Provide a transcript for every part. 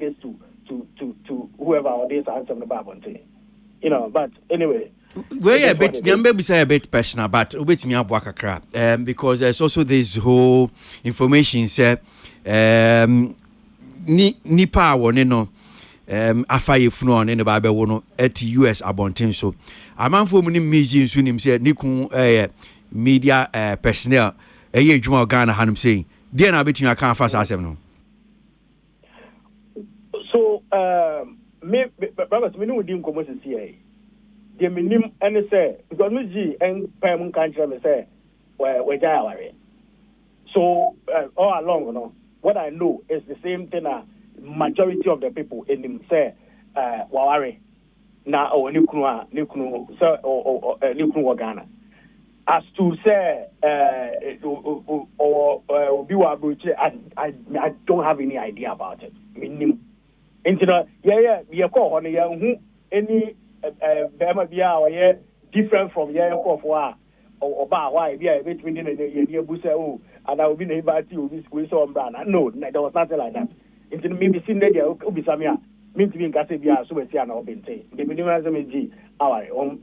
this to whoever or this answer the Bible, you know. But anyway. We're a bit, maybe say a bit personal, but a bit me up work a crap. Because there's also this whole information say, nipa one no, afa yefunu on in the Bible wono at US abontin so. A man for many museums when him say nikun media personnel juma Ghana hanum saying, dear na betting I can't fast as no. So me brothers me no dim komo se the minimum and say because me G and Pam country me say we jaya. So all along, you know, what I know is the same thing. Majority of the people in them say waware na o ni kunu so or ni kunu Ghana. As to say or be I don't have any idea about it. Minimum. Into the we call on who any different from or why between the busa and I will be neighbor to we saw umbrella. No, there was nothing like that. Into maybe seen there will be some mean to be in Casabia, so we see an open say. The minimum is our on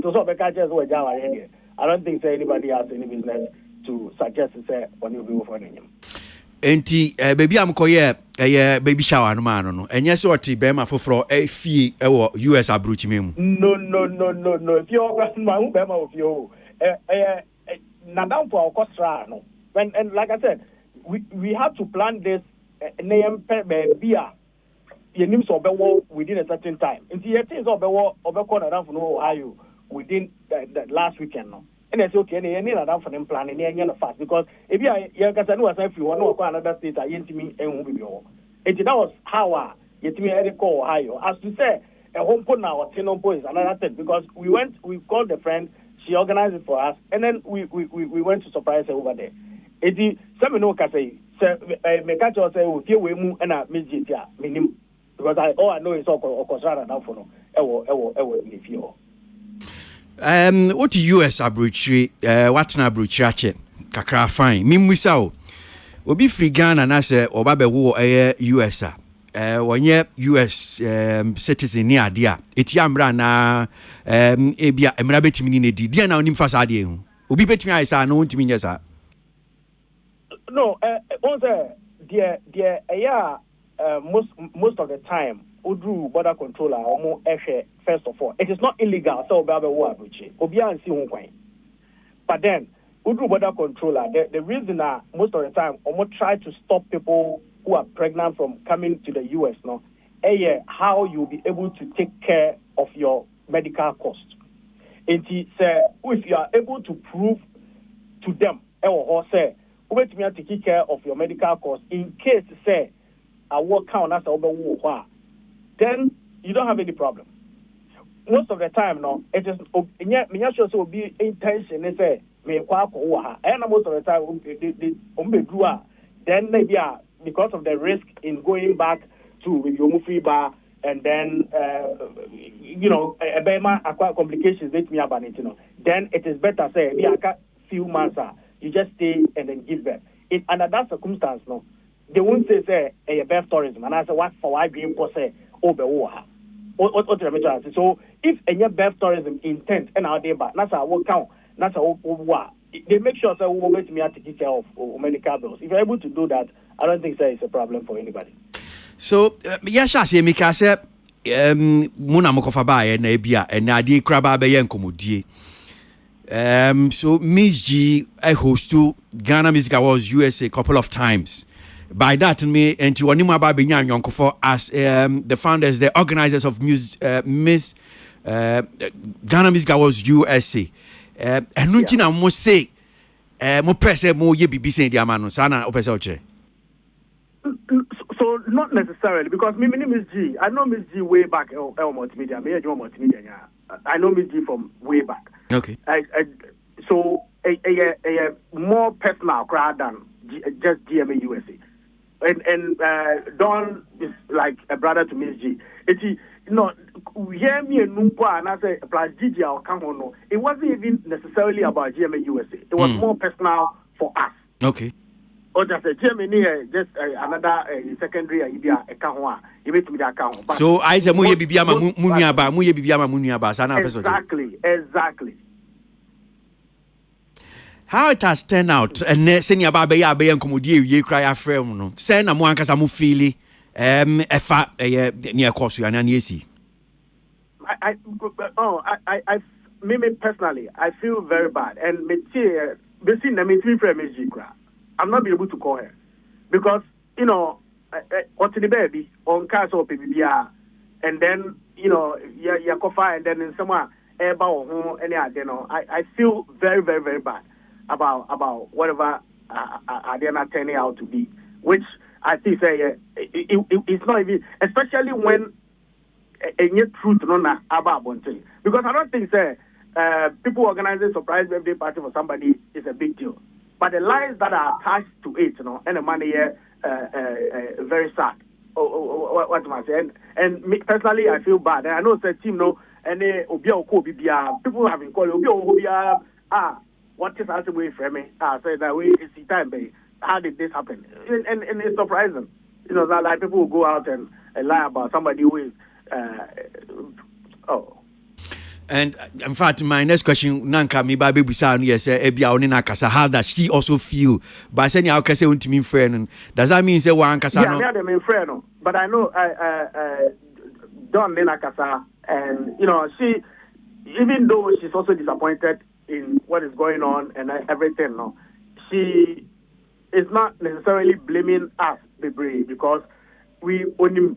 to so the catches were Java here. I don't think anybody has any business to suggest to say when you go for him. Enti baby am koye baby shower no man no enye so oti be ma foforo fie e US abrochi memu no if you ma hu be ma of you na down for orchestra no when and like I said we have to plan this name be ye nim so be within a certain time enti ye things so be call down for no Ohio within the last weekend no. And it's okay, and you need a for them planning and fast because if you are no as if you want to go another state, I ain't me and won't be all. That was how yet me had a call Ohio. As to say, a home put now or Tino boys another thing because we called the friend, she organized it for us, and then we went to surprise her over there. It is some no can say, me catch or say, if you will move and I miss it, yeah, minimum because all I know is all Cosrana now for no, ever if you. What US abrochi what na abrochi ache kakra fine mimusa o obi free Ghana na say oba be wo US wonye US citizen ni ade a eti amra na ebia emra betimi ni di dia na onim fasa ade hu obi betimi ayisa na ontimi nyesa no on the most of the time Udru border controller or first of all, it is not illegal, so but then Udru border controller, the reason most of the time try to stop people who are pregnant from coming to the US now, how you'll be able to take care of your medical costs. And if you are able to prove to them, or say, to take care of your medical costs in case say I work count as a then you don't have any problem. Most of the time, no, it is sure so be intention. They say me and most of the time then maybe because of the risk in going back to your free bar and then a bema acquire complications that me about it, then it is better say be a few months you just stay and then give birth. In under that circumstance, no, they won't say a birth tourism and I say what for why being say so if any birth tourism intent and our day back, that's our work count, that's our they make sure that we will get me to take care of medical bills. If you're able to do that, I don't think it's a problem for anybody. So yes, I make us muna mokofa ba na ebia and ade kraba be yen komodie. So Miss G I host to Ghana Music Awards USA a couple of times. By that, me and to Onima Babinyan Yonkofo as the founders, the organizers of Miss Ghana Music Awards USA. And Nuntina mo say, mo press mo ye BBC Diamano, Sana Opesa. So not necessarily because my name is G. I know Miss G way back. Multimedia, multimedia. I know Miss G from way back. Okay. So a more personal crowd than just GMA-USA. And Don is like a brother to Miss G. Hear me and Numpa and I say plus Gigi or Kamono. It wasn't even necessarily about GMA-USA. It was more personal for us. Okay. or just a GMA just another secondary idea account. You make me the account. So I say muye bibiama munyaba sana person. Exactly. How it has turned out and senior baba ya be enkomodie ye cry afrem no. Say na mo ankasa mo feeli efa near course you and yesi. Me personally, I feel very bad. And I'm not be able to call her. Because, you know, what's the baby on cars or PBBR, and then, you know, your coffee, and then in somewhere, any other, I feel very, very, very bad about whatever they're not turning out to be, which I think it's not even, especially when any truth no about one thing, because I don't think people organizing surprise birthday party for somebody is a big deal, but the lies that are attached to it, and the money here, very sad. What am I saying? And me personally, I feel bad, and I know the team and people have been calling what is the way for me? Say that way is the time, baby. How did this happen? And it's surprising, that like people will go out and lie about somebody who is. And in fact, my next question, Nanka, me baby Busan, yes, Ebia Oninakasa, how does she also feel? But saying how can say to me friend, does that mean say one Casano? Yeah, I'm friend, but I know Don Nenakasa, and she, even though she's also disappointed in what is going on and everything, she is not necessarily blaming us, because we only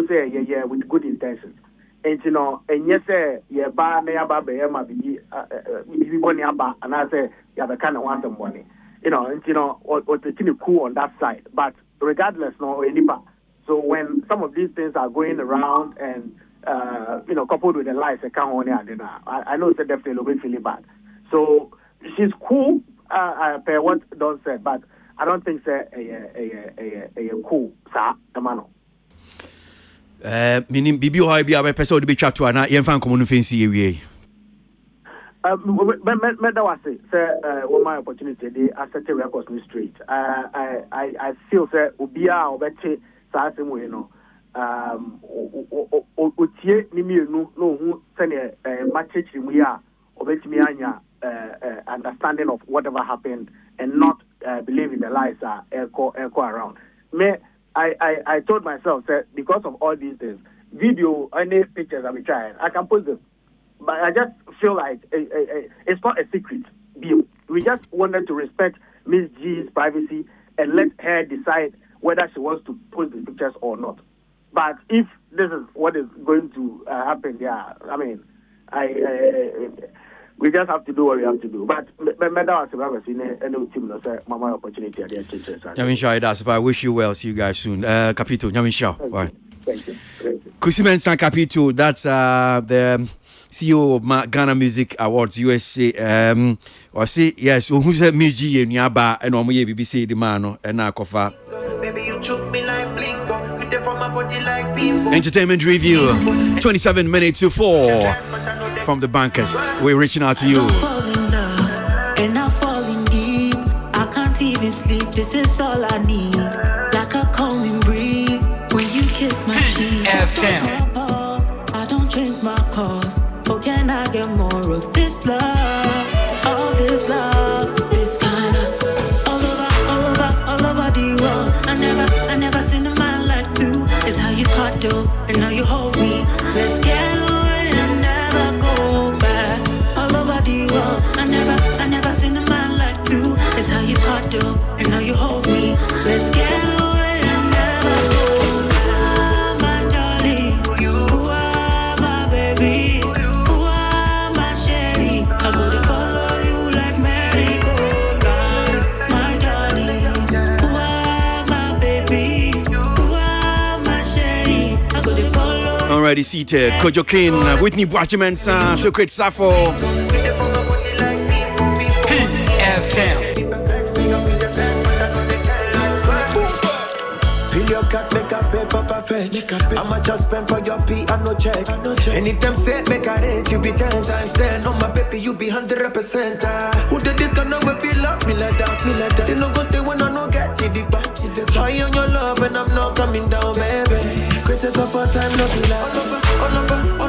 say with good intentions. And and yes, ba na ba be ma bi boni aba and I say the kind of want some money. Or taking cool on that side. But regardless, nipa. So when some of these things are going around and coupled with the lies, I know it's definitely a little bit feeling bad. So she's cool, per what Don said, but I don't think a cool, sir, Emmanuel. Meaning bibi ho bia be pese o de betwa to ana ye mfa nkomo no fancy ewie that was it say my opportunity dey asset records me straight. I feel say obia obete sa asem we no otie ni mienu no hu se ne matchiri mu ya obetimi anya understanding of whatever happened and not believe in the lies echo around me. I told myself that because of all these things, video, any pictures I'm trying, I can post them. But I just feel like it's not a secret. We just wanted to respect Miss G's privacy and let her decide whether she wants to post the pictures or not. But if this is what is going to happen, I mean, we just have to do what we have to do. But that was the team my opportunity at the churches. I wish you well. See you guys soon. Capito, Thank you. Kusimen San Capito, that's the CEO of Ghana Music Awards USA. Or see, yes, who's a Miji in Yaba and Omoye BBC the man and Nakofa. Baby, you choke me like blingo, with from my body like bimbo. Entertainment review, 27 minutes to 4. From the bankers, we're reaching out to you. And I'm falling deep. I can't even sleep. This is all I need. Like a calming breeze when you kiss my cheek. I don't drink my cause. Oh, can I get more of this love? All this love, this kind of all over the world. I never seen a man like you. It's how you cuddle and how you hold me. Let's get away. I never seen a man like you. It's how you cuddle and how you hold me. Let's get away and never go back. My darling, you are my baby. You are my sherry. I'm gonna follow you like merry-go-round. My darling, you are my baby. You are my sherry. I'm gonna follow you. Already seated, Kojo King, Whitney Boachimensa, Secret Sappho. Cat make a paper perfect. I'ma just spend for your P and no check. And if them say make a rate, you be 10 times 10. On my baby, you be 100%. Who did this gonna we feel up? Me let that. They no go stay when I know High on your love and I'm not coming down, baby. Greatest of all time, not be like all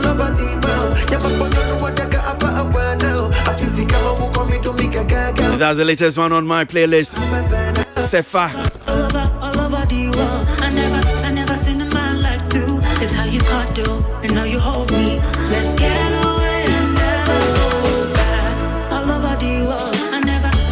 over the world. Yeah, but you know what I got up now. I feel sick, I'm coming to make a gaga. That's the latest one on my playlist. Sefa. All over the world. I never seen a man like you. It's how you cuddle and how you hold me. Let's get away and never go back. All over the world.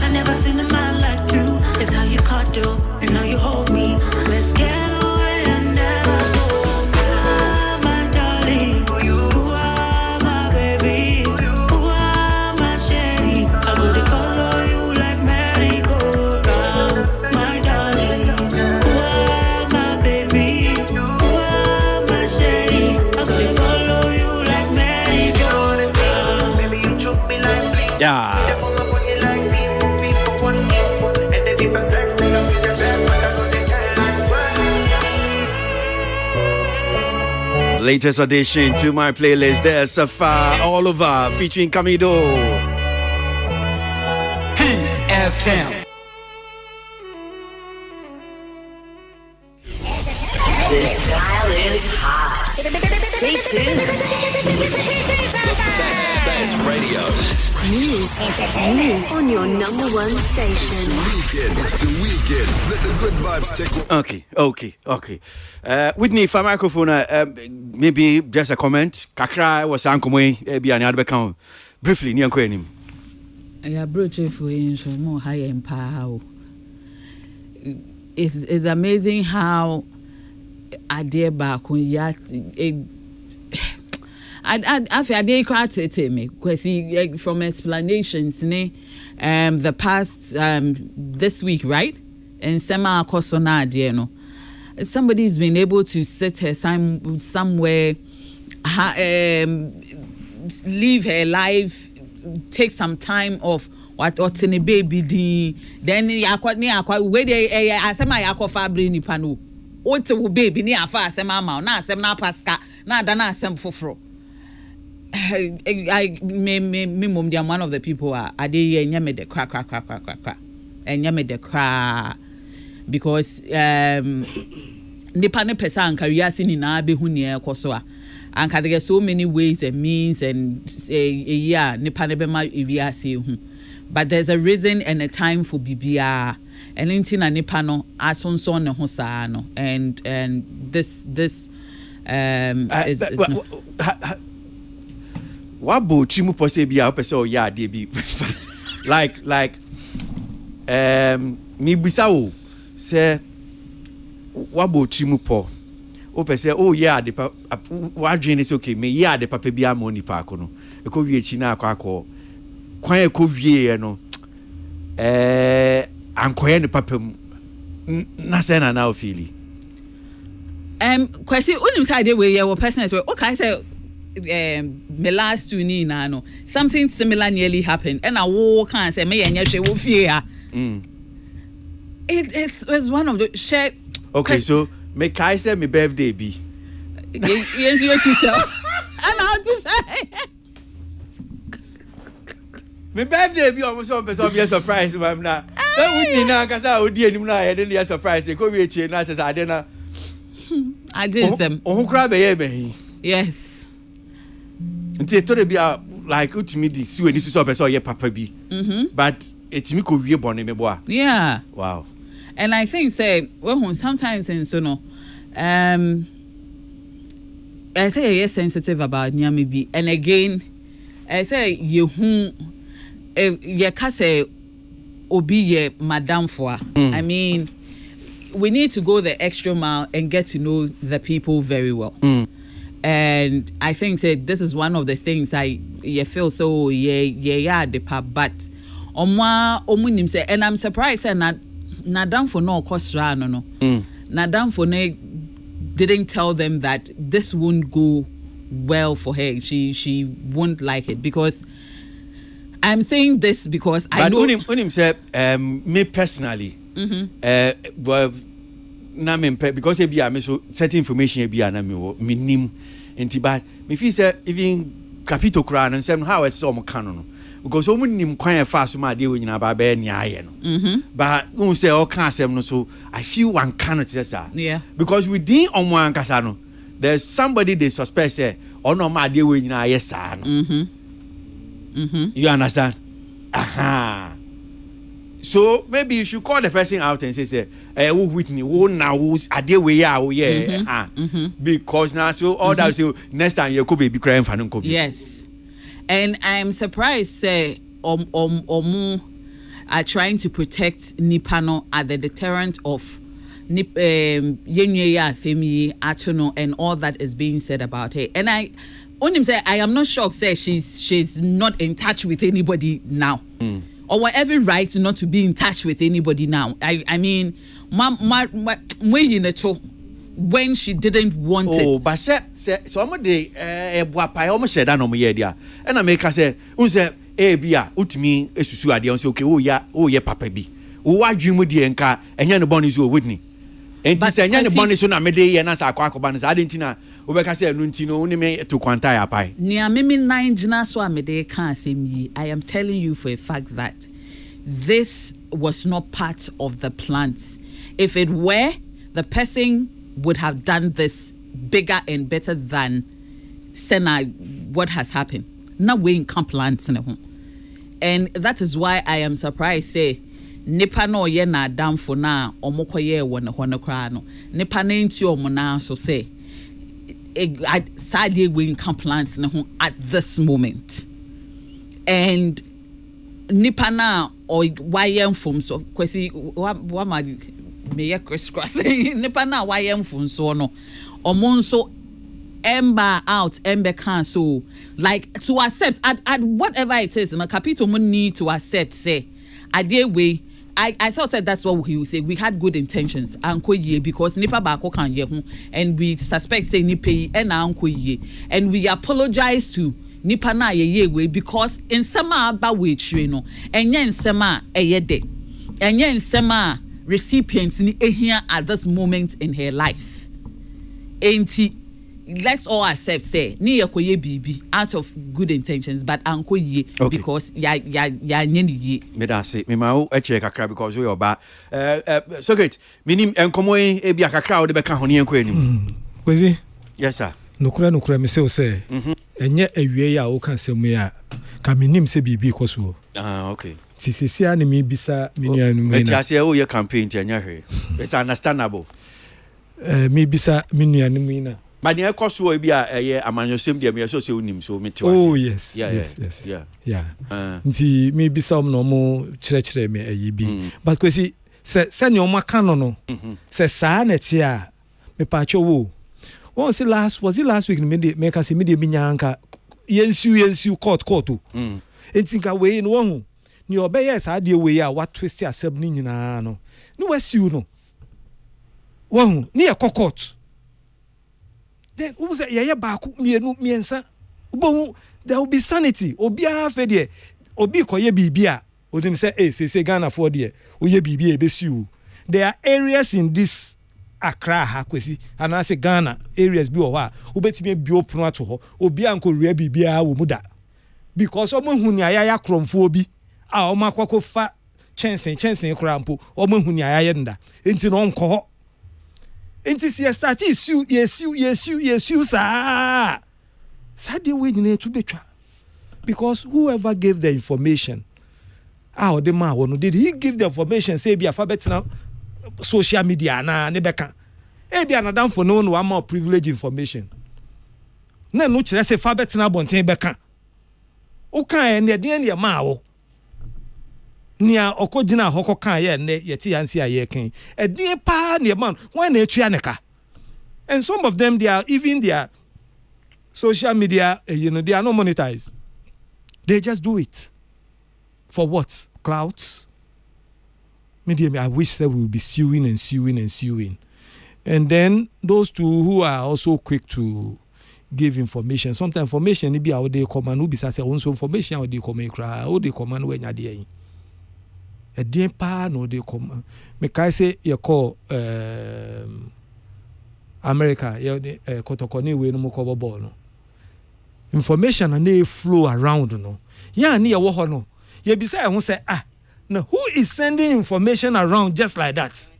I never seen a man like you. It's how you cuddle and how you hold me. Let's get away and never go back. My darling, you are my baby. You are my shady. I would follow you like merry-go-round. My darling, you are my baby. You are my shady. I would follow you like merry-go-round. Baby, you choke me like bleach. Yeah. Latest addition to my playlist. There's Safa all over featuring Camido. Peace FM. This dial is hot. Stay tuned. Best radio. News on your number one station. It's the weekend. Let the good vibes take over. Okay. Whitney, if a microphone, maybe just a comment. Kakra was Ankomwe, be an other account. Briefly, Nyanko. Yeah, brooch for in more high and power. It's amazing how I dare back when you I feel they quite me because from explanations, the past this week, right? And sema kosona no. Somebody's been able to sit her somewhere, live her life, take some time off. What's in a baby di? Then yakwa where they asema yakwa fabri ni panu. What's a baby ni afa asema ma na asem na paska na dana asem foforo. I mum I'm one of the people I did nyame the crack and nyame the crack because nipa ne pesa anka wiase ni na be hu ne ekoso a anka there so many ways and means and yeah nipa ne be ma wiase hu but there's a reason and a time for bibia and nti na nipa no asonso ne ho saa no and this is what boat you must say be a person or yeah they be like me bisao say what boat you po o say oh yeah the what dream is okay me yeah the papa be money pa kono e ko wie chi na akọ kwan e ko wie no ankoye ne papa na say na now feeli question unim say dey we your personal way okay say me last two ni na no something similar nearly happened and I walk and say me enye hwe wo fie a it's one of the share okay so me kai say me birthday be yes you to show and how to say me birthday be almost some person be surprise mam na we ni na kasa odi anim na ya dey surprise ko we chie na say ade na I did them oh kra be ye be yes nti to be like ultimate di si we ni so person ye papa bi but etimi ko wie bone me boa yeah wow and I think say well sometimes in so no I say you're sensitive about nyame bi and again I say you hu ye ka say obi ye madam for I mean we need to go the extra mile and get to know the people very well and I think that this is one of the things you feel so yeah the pub but omunim say and I'm surprised and nadam for no cost no nadam for ne didn't tell them that this won't go well for her she won't like it because I'm saying this because I know unim say me personally well na me because e bia me so certain information e bia na me nim enti but me feel say even capito kra no say how I saw mo kan no because someone nim kwan fast my dear when you ba be nya no but who say all can asem no so I feel one cannot say sir because within on one kasa no there's somebody they suspect say or no my dear when you yes sir no you understand so maybe you should call the person out and say who Whitney who now who's a dear way out because now so all that say next time you could be crying for no yes. And I'm surprised, say, Omu are trying to protect Nipano at the deterrent of Yenye Atuno and all that is being said about her. And I only say I am not shocked. Say she's not in touch with anybody now, or whatever right not to be in touch with anybody now. I mean, when she didn't want it. Oh, but say so I'm de boapa almost said that no me dia. And I make her say, "Unse bia utimi esusu ade on say okay, oh yeah papa bi. Wo adwemu de enka enya ne boni so Whitney." Enti say enya ne boni so na me de ye na sa akwa no sa ade ntina wo be ka say no nti no ni me to kwanta ya pai. Nia me nine jina so amede ka asem yi. I am telling you for a fact that this was not part of the plans. If it were, the person would have done this bigger and better than Senna what has happened. Not weighing compliance in home. And that is why I am surprised say nipa no ye na down for na omokoye wona hono kra no. Nipa na nti omo na so say I sadly weighing compliance in home at this moment. And nipa na or YM from so kwesi wa ma me ye crisscrossing nipa na YM fun so no omo nso ember out ember can so like to accept at whatever it is in a capital mo need to accept say ade way I thought said that's what he would say. We had good intentions anko ye because nipa ba ko kan ye ho and we suspect say nipa yi and anko ye and we apologize to nipa na ye way because in sama ba we tire no enye nsema eye de enye nsema recipients ni ehia at this moment in her life. Enti let's all accept say ni yekoye bibi out of good intentions but anko ye because ya nye ni ye. Me da say me ma o eche kakra because we oba so great minim enkomo e bia kakra o de beka ho ne enko anim. Kwezi yes sir. Nokura me say o say enye awie ya o kan semu ya ka minim se bibi koso. Okay. Tisisi ani mi bisa minianu me na. Etiase o ye campaign ti anya hwe. It's understandable. Mi bisa minianu me na. But the koso e bia ye amanyosem dia me so se unim so me tiwa. Oh yes. Yeah. Nti mi bisa no mo kire me ayi bi. But kwesi se ne o maka no. Se saa na ti a me pa cho wo. Was it last week me ka se me de binyanka yensu court o. Entinka we no ho. Ni obeye saa de we ya what twist asem ni nyina no wasiu no wo ni e court then who say ye ba ku miensa bo there will be sanity obi afa de obi koye bibia odin say say Ghana for de oye bibia e besiu. There are areas in this Accra ha kwesi and I say Ghana areas bi o ha obetime bi opunu ato ho obi anko ria bibia wo muda because omo hu ni ayaya kromfo obi a o makwako fa chensen krampo o mahu ni ayaye nda enti no nko ho enti si start yesu sa de we nyina to betwa because whoever gave the information o de ma wono did he give the information say be alphabet na social media na ne beka be another for no one more privileged information na no kire say alphabet na bonten beka o kan ne de ma wo nia okogina hoko kan ye ne yeti yansi aye kan edin pa ne man when na etua ne ka and some of them they are even their social media they are not monetized, they just do it for what? Clouds. Medium, I wish that we will be suing and then those two who are also quick to give information, sometimes information ni be how they command who be say also information how they come cry how they command when you dey a dear pa no they come me kai say you call America you kotokoni we no mo ko ball no information and they flow around no ya ni ye wo ho no ye bi say ho say now who is sending information around just like that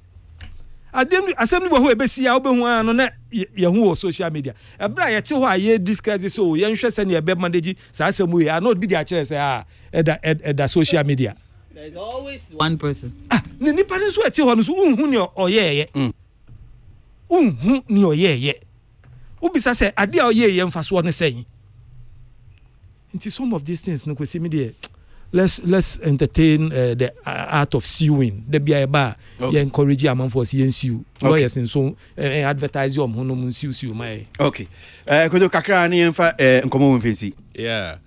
assembly wo ho ebesi ya obehu ano na ye hu social media ebra ye te ho aye discuss so ye nhwe se ne ye be manage sa asemu ye no bi dia kire say eda social media. There is always one person. Ni nipa nso eti ho no so unhu ni oyeye. Unhu ni oyeye. Ubisa say ade a oyeye mfaso ne say. Into some of these things no kwesi me there. Let's entertain the art of suing. The bia ba you encourage am for see sue. Lawyers and so advertise you am no sue my. Okay. Kodo kakra ni emfa nkomo wo mfensi. Yeah.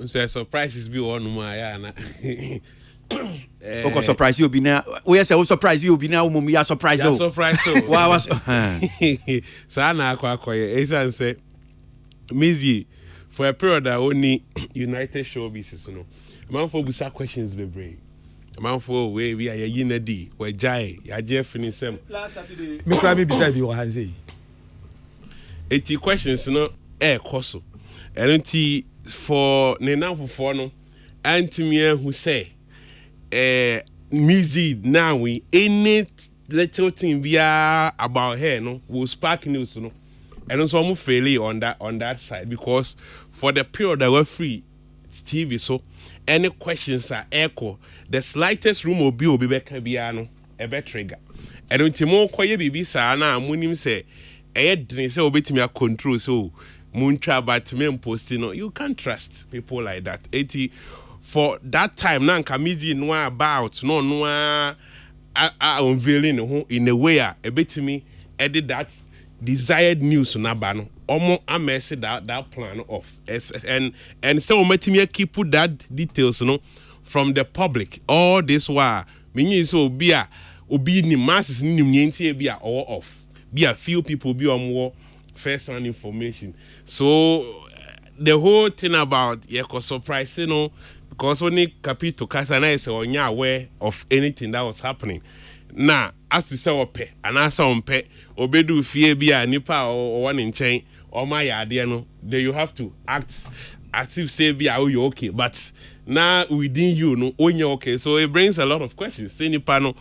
So surprises be one my ya na. Okay, surprise you be now. We say surprise you be now mum ya surprise you. Surprise so. Why was Sa na akwa Esan say Mizi for a period that only United Showbiz no. Man for busa questions be brave. Man for we are yina di we jai ya je finish them. Last Saturday me cry me beside you hanze. 80 questions no koso. Enti for ne for no antimie who say music now we any little thing we are about her no will spark news no and also I'm failing on that side because for the period that we're free TV so any questions are echo the slightest room will be back no a better trigger and until koye bibi sa na munim say didn't say obetimi control so muntra but me posting no you can't trust people like that 80 for that time na nkamidi no about no unveiling in a way ebetimi edit that desired news na ba no omo amese that plan off and so metimi keep put that details no from the public all this while meaning so obi ni masses ni nyentie bia or off be a few people be on more first hand information so the whole thing about surprise you know because only Capito Casana is aware of anything that was happening. Now, as to say ope, and as on pet, obedu fear be a nipa or one in chain, or my idea no, then you have to act as if say be you okay. But now within you no when you're okay. So it brings a lot of questions. Say nipa no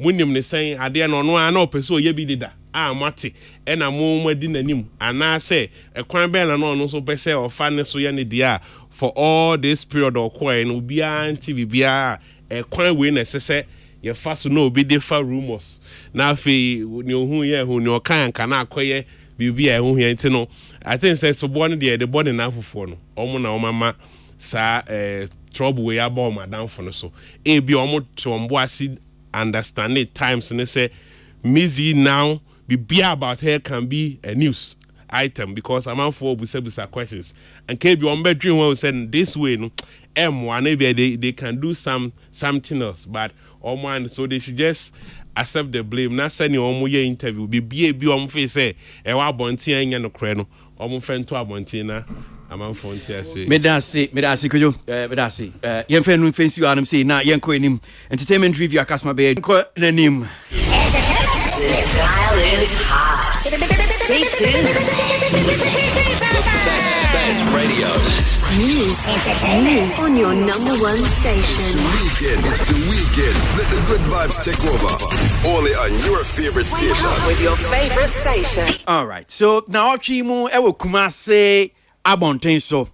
munim ne saying idea no person ye be dida. Mate and a more dinanim and I say a crime bell and no so per se or fan so yani dia for all this period of coin will be anti bia a coin way necessary your fast no be different rumors now fe who here who no can acquire be a who here no I think say so born the body now for no na mama sa trouble we about madam for no so e be omo to understand it times and say Mizzy now be about her can be a news item because I'm for busa questions and KB on bedroom will send this way no M1 maybe they can do something else but so they should just accept the blame not send your interview be on face say e wa bonti anya no kre no omo friend to abonti na am for say medasi kojo medasi yen fe nu fancy you am say na yen ko enim entertainment review akasma be ko nanim. The dial is hot. Stay tuned. The best radio. News on your number one station. It's the weekend. Let the good vibes take over. Only on your favorite station. With your favorite station. All right. So now Chimu ewo Kumase abonten so.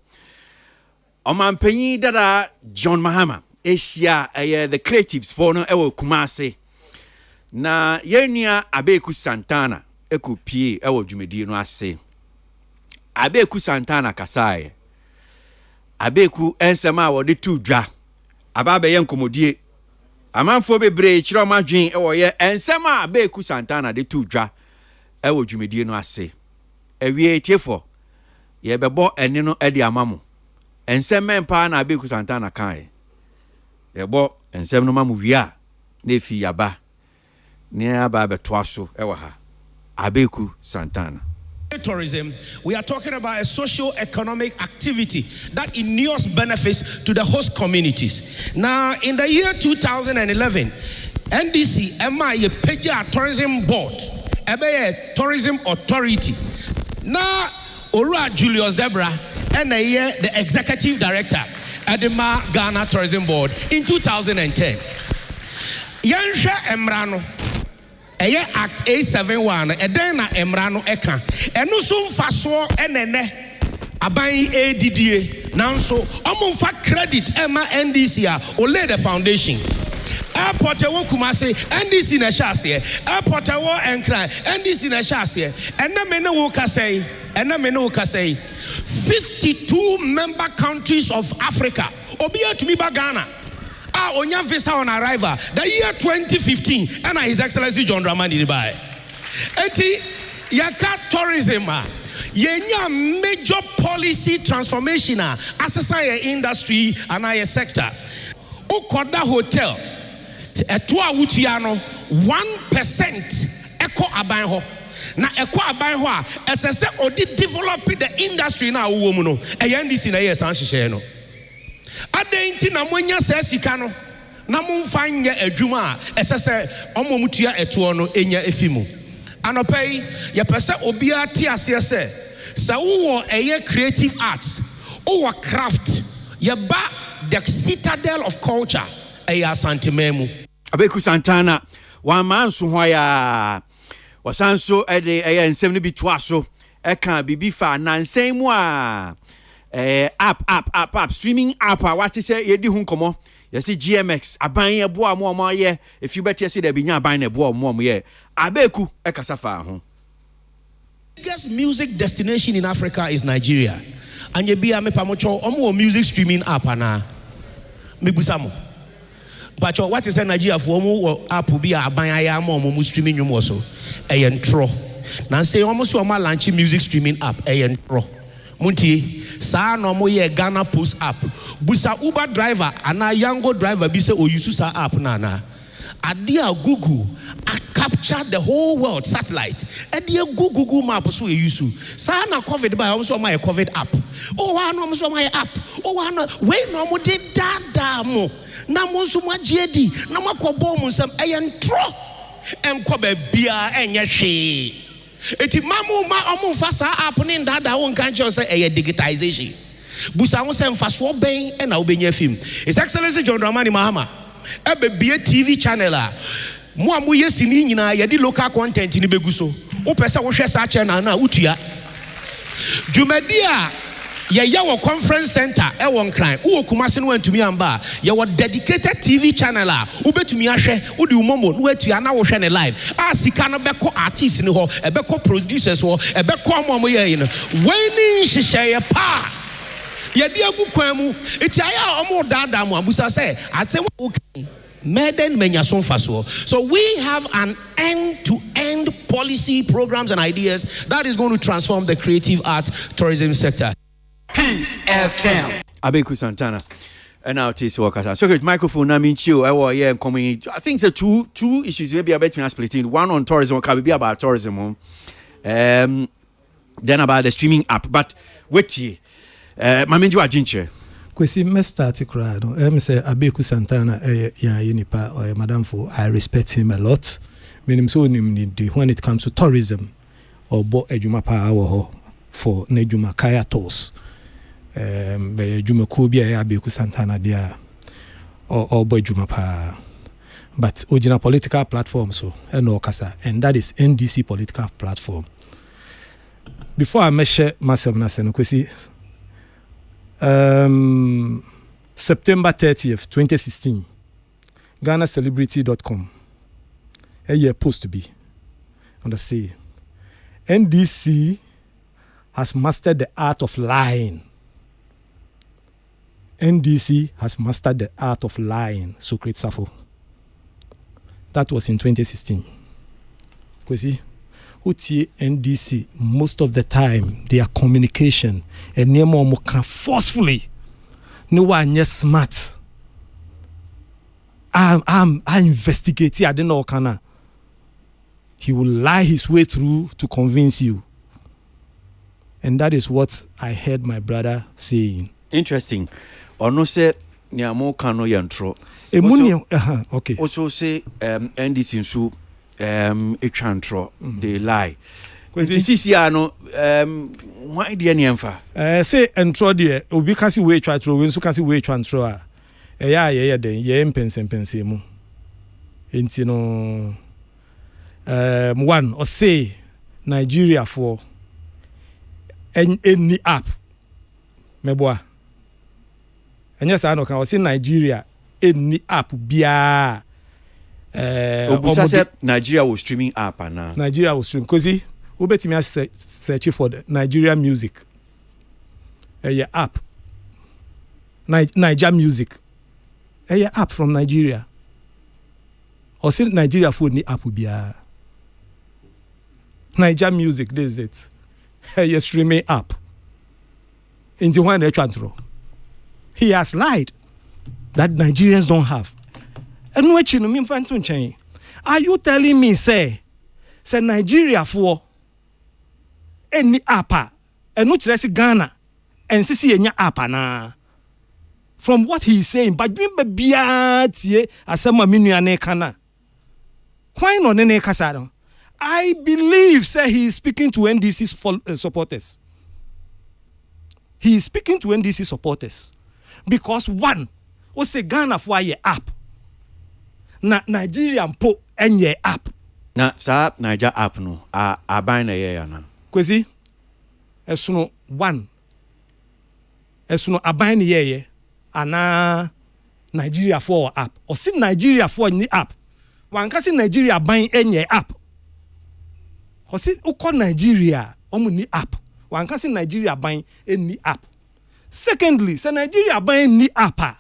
Omampanyi dada John Mahama. Asia the creatives for no ewo Kumase. Na yenua Abeku Santana ekupie ewo dwumedi no ase. Abeku Santana kasaye. Abeku ensema wo de tu dwa. Ababe ye nkomodie. Amanfo bebre chiro madwen ewo ye ensema Abeku Santana de tu dwa ewo dwumedi no ase. Ewie tiefo ye bebo ene no edi amamo. Ensema mpa na Abeku Santana kan. Yebo ensem no mamu wia na efi yaba. Near Baba Twaso, Ewaha, Abeku Santana. Tourism, we are talking about a socio-economic activity that inures benefits to the host communities. Now, in the year 2011, NDC, MI, Peja Tourism Board, a tourism authority. Now, Ora Julius Debra, and a year the executive director at the Ghana Tourism Board in 2010. Yansha Emrano. Eye Act 871 edena Emrano eka eno so mfaso enene aban ADDA nanso omumfa credit ema NDC a o lay the foundation. Airport wo Kumasi NDC na hyase airport wo Enkran NDC na hyase ena me ne wo kasai 52 member countries of Africa obiya to me ba Ghana onya visa on arrival the year 2015 and His Excellency John Dramani Dubai eti yaka tourism yenya major policy transformation asesa ye industry and ye sector ukoda hotel eto awutua no 1% eko aban ho na eko aban ho a esese odi develop the industry na wo mu no NDC na ye san hyehyɛ no adenti na monya sa sika no na momfa nye adwuma a esese omomutua eto no enya efimu anopai ye pese obia ti ase ese sa wo eye creative arts wo craft ye ba the citadel of culture eye asantememu Abeku Santana one man so hoya wasanso ede eye nsem no bi to aso eka bibi fa nansen mu a app streaming app what is say yedi hu nkomo yesi GMX aban ye boa mo ye if you better say there be nya aban na boa mo ye Abeku ekasa fa ho. Biggest music destination in Africa is Nigeria and ye bia me pamocho omo music streaming app ana me busamo but what is Nigeria for omo app bi aban aya mo streaming nwom so e ntro na say omo so omo launch music streaming app e ntro muntie sa no mo ye Ghana Post app busa Uber driver ana Yango driver bi say oyusu sa app na adia Google I capture the whole world satellite adia Google map so e use sa na COVID by almost my COVID app no almost my app no we no mo de dada mo na mo so mo giedi na mo kobo mo nsam e ntro enko ba bia enye hwe eti mamu ma omu fasa app ni dada won kan je say e digitization busa won say mfaso ben e na obenya film His Excellency John Dramani Mahama ebe bie TV channel a mo amu yesi ni nyina ye di local content ni beguso wo pese wo hwe sa channel na utua Jumadia ye wo conference center e won kran wo Kumasi no antumi amba ye wo dedicated TV channel a wo betumi ahwe wo di umomo no atua na wo hwe ne live a sika no beko artist ni ho e beko producers ho e beko mo ye no wani hyehyɛ pa ye di agu kwan mu eti aya omo dada mo abusa say ate wo Meden menyason faso. So we have an end-to-end policy programs and ideas that is going to transform the creative arts tourism sector. Peace FM. Abeku Santana. And now taste workers. So good microphone I mean chill. I think it's two issues maybe I bet me splitting. One on tourism can be about tourism. Then about the streaming app. But wait here. Mamenju Ajinche. Kwesi me start kra no say Abeku Santana nipa or madam for I respect him a lot. Meaning so when it comes to tourism or bo ejuma pa for nejuma kaya tours. Be ejuma ko bia Abeku Santana dia or bo ejuma pa. But original political platform so no kasa and that is NDC political platform. Before I measure myself na se no kwesi September 30th, 2016, GhanaCelebrity.com. A year post to be on the say. NDC has mastered the art of lying. NDC has mastered the art of lying. Socrates Safo. That was in 2016. Kwesi. Utie NDC most of the time their communication and nemo can forcefully no one yes smart. I investigate. I don't know kana. He will lie his way through to convince you, and that is what I heard my brother saying. Interesting. Ono say nyamo kano yantro. Okay. Also say NDC so. They lie. CCR no why dear Niemfa? Say and tro dear, Obi can see way try through, when so can see way transfer. Yeah, then, yeah, pense mu. Intino one or say Nigeria for any app. Meboa. And yes, I know can say Nigeria any app bia. Nigeria was streaming app now. Nigeria was streaming because we bet me search for the Nigeria music. Yeah, app. Niger music. Yeah, app from Nigeria. Or say Nigeria for ni app bia. Niger music, this is it. Yeah, streaming app. Into one control. He has lied that Nigerians don't have. And what you mean for change? Are you telling me say Nigeria for any appa and not just Ghana and see any appa na? From what he is saying, but you be biatie asema minuane kana. Why not nene kasado? I believe say he is speaking to NDC supporters. He is speaking to NDC supporters because one, we say Ghana for a app. Na Nigeria mpo enye app. Na sa Niger app no aban na ye ya na. Kwesi esuno one. Esuno aban na ye ana Nigeria for app. O si Nigeria for ni app. Wanka si Nigeria aban enye app. O si uko Nigeria omu ni app. Wanka si Nigeria aban eni app. Secondly, se Nigeria aban ni app.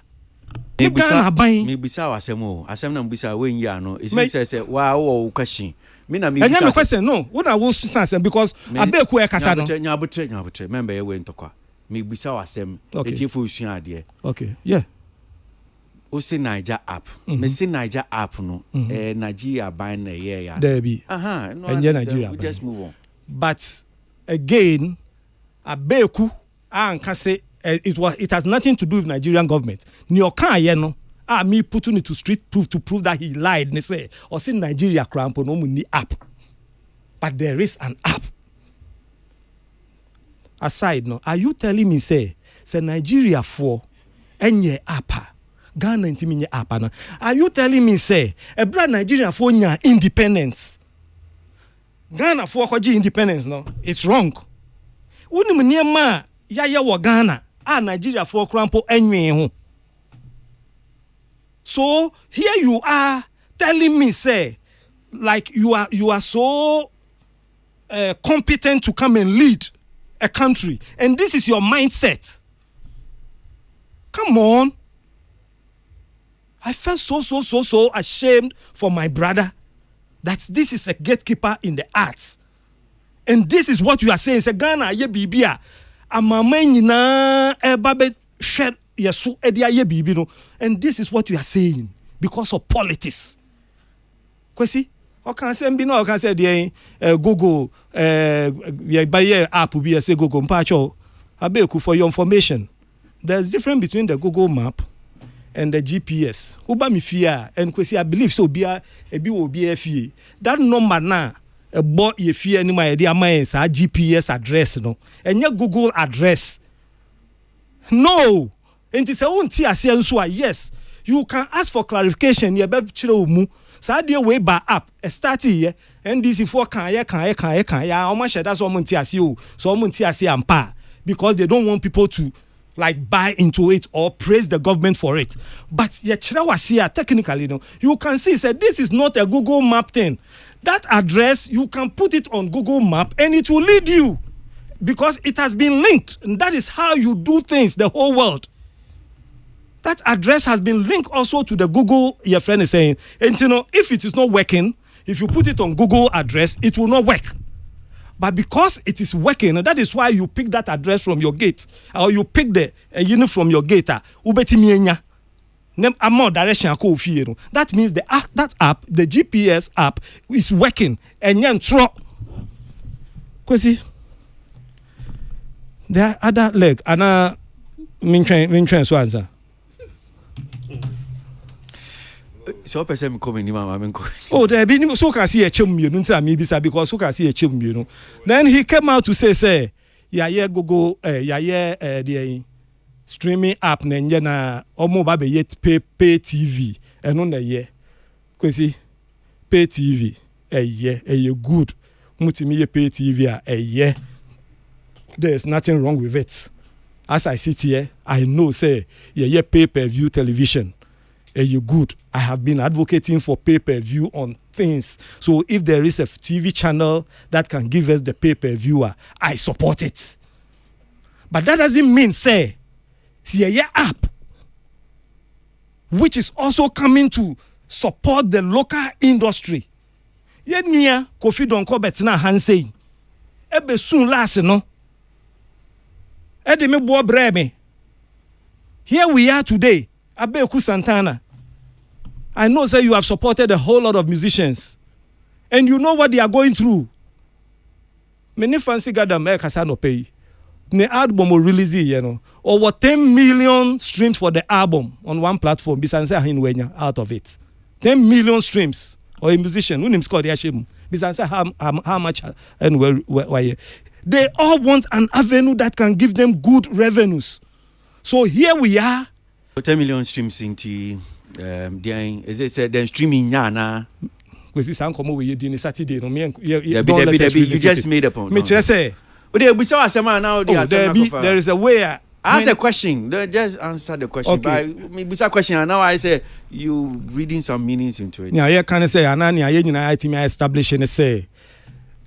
Mebisa wasemo asem na mbisa we nyi ano esi say wa wo question me na mebisa anya me question no wo na wo sense because abeku e kasa no nyabutre member ye we ntokwa mebisa wasem etifo usua ade okay yeah o se Niger app me se Niger app no Nigeria ban na ye ya there be no Nigeria we just move on but again abeku anka say it has nothing to do with Nigerian government. Nioka yeno me putting it to street proof to prove that he lied. Ne say or see Nigeria crampo no money app, but there is an app. Aside no, are you telling me say Nigeria for enye appa Ghana intiminye appa na? Are you telling me say bra Nigeria for nya independence? Ghana for kwaji independence no? It's wrong. Uni mniema ya wa Ghana. Nigeria for crampo enwe. So here you are telling me say like you are so competent to come and lead a country and this is your mindset. Come on. I felt so ashamed for my brother that this is a gatekeeper in the arts. And this is what you are saying. Say Ghana ye bibia. Amama nyina ebabe shed yesu edia ye bibi no, and this is what you are saying because of politics. Kwesi o kan say bi no o kan say dey Google ye buy app bi say Google mpacho abeku for your information. There's difference between the Google map and the GPS. Uba mi fear and Kwesi I believe so bia ebi wo bia fie. That number na bo ye fear ni my dia man sa GPS address no enye Google address no enti se wonti ase nso a yes you can ask for clarification ye be kire mu sa de we ba app start here NDC for kan ya o ma sheda so monti ase o so monti ase ampa because they don't want people to like buy into it or praise the government for it. But ye kire wase technically no you can see say this is not a Google map thing. That address, you can put it on Google Map and it will lead you because it has been linked. And that is how you do things, the whole world. That address has been linked also to the Google, your friend is saying. And you know, if it is not working, if you put it on Google address, it will not work. But because it is working, that is why you pick that address from your gate or you pick the unit from your gate. That means that app, the GPS app, is working. And Kwesi, the other leg, Anna Mintrain Swaza. So person come ni mama menko. Oh, there be so can see a chum you know because so can see a chum you know. Then he came out to say yeah Google yeah the streaming app na nye na omo ba be yet pay TV eno na ye kwesi pay TV ye good mutimi ye pay TV a there's nothing wrong with it. As I sit here, I know say yeah pay-per-view television you good. I have been advocating for pay-per-view on things. So if there is a TV channel that can give us the pay-per-viewer, I support it. But that doesn't mean say yeah app which is also coming to support the local industry. Ye nia Kofi Donko betina hansei ebe soon last no Edeme bo breme. Here we are today. Abeku Santana. I know say you have supported a whole lot of musicians. And you know what they are going through. Many fancy gadam kasa no pay. The album will release over 10 million streams for the album on one platform. Bisanse hinwenya out of it. 10 million streams. Or a musician, unim score the ashim. Bisanse how much and where they all want an avenue that can give them good revenues. So here we are. 10 million streams into is it said then streaming yana? Because this uncle we did Saturday. No, you just made a point. Me say. There is a way. Ask a question. Just answer the question. Okay. Maybe a question. And now I say you reading some meanings into it. Yeah, yeah. Can I say? Anani, I establish and say.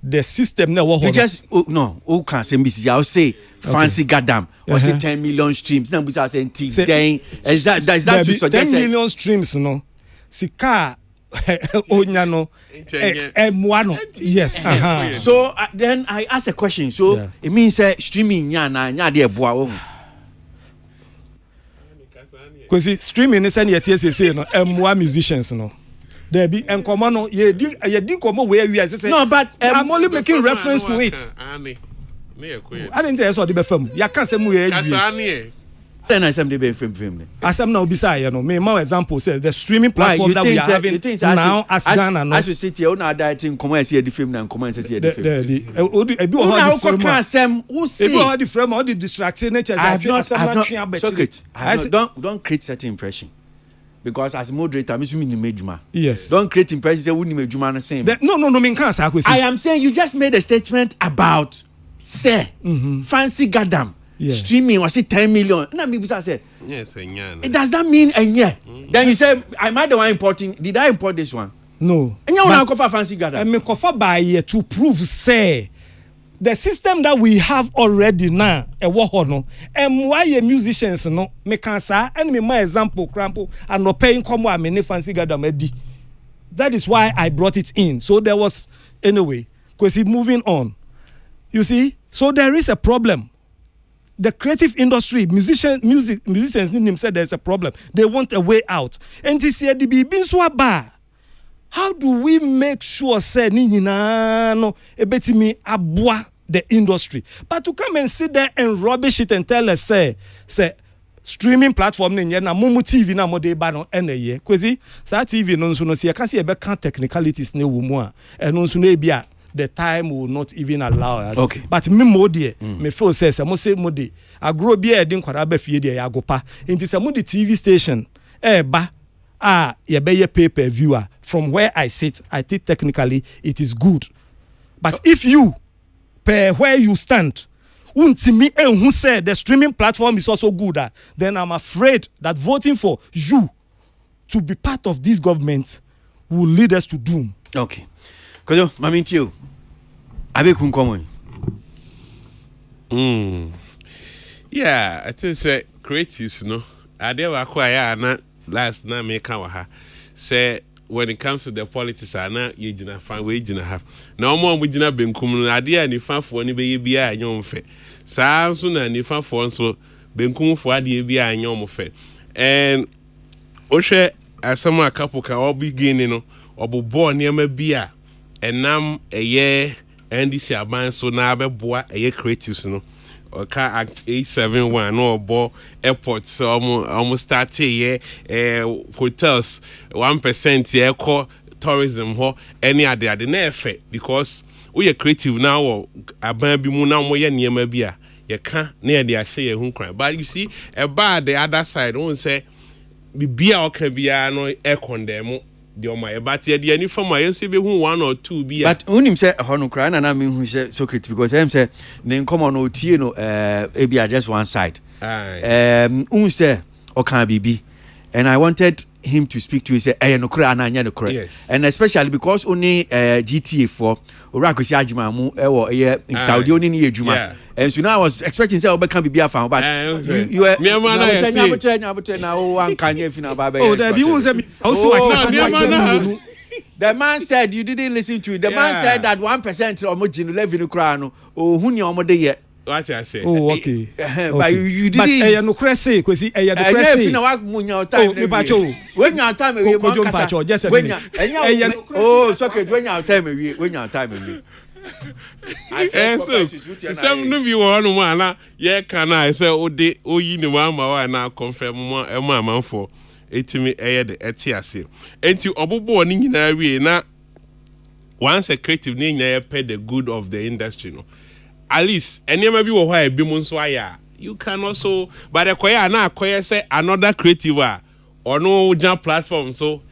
The system never. You just no. Who can say Mrs. I'll say fancy goddamn. Or say 10 million streams. Now we are saying then is that to suggest 10 million streams? No. Sika onyano. Yes. So then I ask a question. So it means streaming nya de boa. Because streaming is any say no. M1 musicians no. There be and come on you come where we are say no, but I'm only making reference to it. I didn't say I saw the film. Ya can't say mu then I say the film. As I'm now beside me more example say the streaming platform that we are having now as Ghana no. As you sit here una that thing come and see the film and come and see the film. Ebi the frame all the distracting nature. Don't create certain impression. Because as moderator, I'm assuming yes. Don't create impression. Say wouldn't make the same. No. I am saying you just made a statement about say fancy goddamn streaming was it 10 million. No, me say yes, it does that mean a year? Then you say am I the one importing? Did I import this one? No. And you want to fancy goddamn? I me cover by to prove say. The system that we have already now, and why musicians no me can say and me my example crampo and no paying come me fancy gadamedi. That is why I brought it in. So there was anyway, because moving on. You see, so there is a problem. The creative industry, musicians need them say there's a problem. They want a way out. And this year the be so bad. How do we make sure say no ebetimi abwa the industry? But to come and sit there and rubbish it and tell us say streaming platform na mumu TV na mo de ba no eneye kwezi sa TV no nso no se ka se be kan technicalities ne wo mu a eno nso na ebia the time will not even allow us. Okay. But me mo de me feel say mo say mo de agro bia e din kwara ba fie de ya gopa nti se mo de TV station ba ye be ye pay-per-view. From where I sit, I think technically it is good. But if you per where you stand, untimi who said the streaming platform is also good, then I'm afraid that voting for you to be part of this government will lead us to doom. Okay. Kojo, mamintio. Abe kunkomo. Yeah, I think say creatives no. Ade wa kwa ya na last na me kan wa ha. Say when it comes to the politics na ye gina fan we gina have. Na omo mo gina benkum no ade a ni fafo ni be ye bia anyom fe. Saa so na ni fafo so benkum fo ade bia anyom fe. And o hwe asama couple ka obi gini no obobo niam bia enam eye NDC aban so na abeboa eye creatives no. Oka Act 871 no obo airports so almost start here hotels 1% here call tourism ho any ade na effect because we are creative now or aban bi mu na mo ye niema bi a ye ka na ye de ahye ye hu kran. But you see the other side won say bibia o ka bia no e condemn the my but ye any from my see be hu 1 or 2 bia. But unim say hono kran na me hu say Socrates because him say ne come no tie no e bia just one side. Say o kan bibi and I wanted him to speak to you say no kra na anya no kra. Yes. And especially because only GTA for ora ko si agima mu e wo ye Saudi oni ni adwuma. And so now I was expecting say obe kan bibia fan but you were me man na say na o wan kan ye fina ba be. Oh there be won say o si watch na the man said you didn't listen to it. The man said that 1% omo jinu level kra no o hu ni omo de ye. What I say? Oh, okay. But you didn't. But no crazy, kwesi no crazy. Na wa munya time. When your time we pacho just a minute. Oh, Socrates, when your time we. Some no be one na ye can I say o de oyi ni wa ma wa na confirm mo e mo amanfo etimi eye de etiase. Enti obobo ni nyina wie na once a creative ni nyina pay the good of the industry no. At least any maybe wo why be mun so aya you can also but the koya na koya say another creative or no jam platform so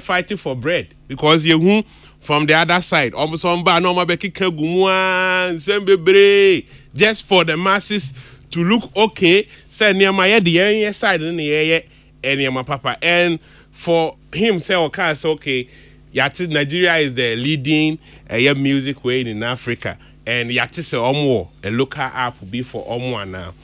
fighting for bread because you from the other side almost on ba no ma be kika gumu sembebre just for the masses to look okay say near my the side in the any papa and for him say okay so okay Nigeria is the leading music way in Africa. And yati say omo a local app be for omo now.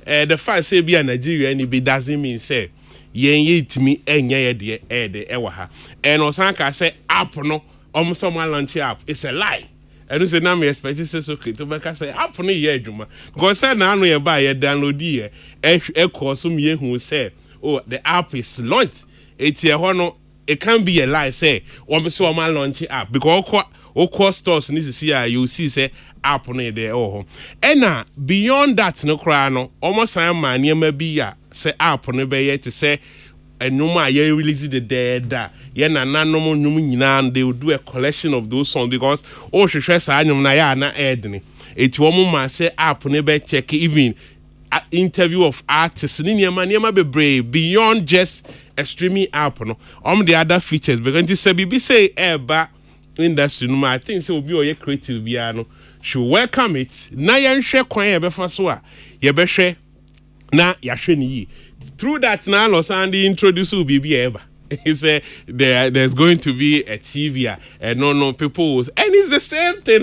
The fact say be a Nigeria and it doesn't mean say yen to me enye de ewa ha. And osanka say app no omo someone launch app. It's a lie. And you say na me expect say so to make say app no ye adwuma. Because say na no ye buy ye download ye e course me hu say oh the app is launched. It's here no it can be a lie say omo someone launch app because o stores ni see you see say app no there oh and beyond that no cry no almost am man niam bi ya say app no be ye to say enuma ye release the there ye na nanom num nyina they will do a collection of those songs because oh hwehwe sa anyum na ya na edni eti wo ma say app no be check even interview of artists ni niam be brave beyond just a streaming app no the other features because this say bibi say eba industry no I think say obi oye creative bia no should welcome it na yen hwe kwan ye be fa so a ye be hwe na ya hwe ni yi through that na no sound introduce obi bia eba he say there's going to be a TV and no people and it's the same thing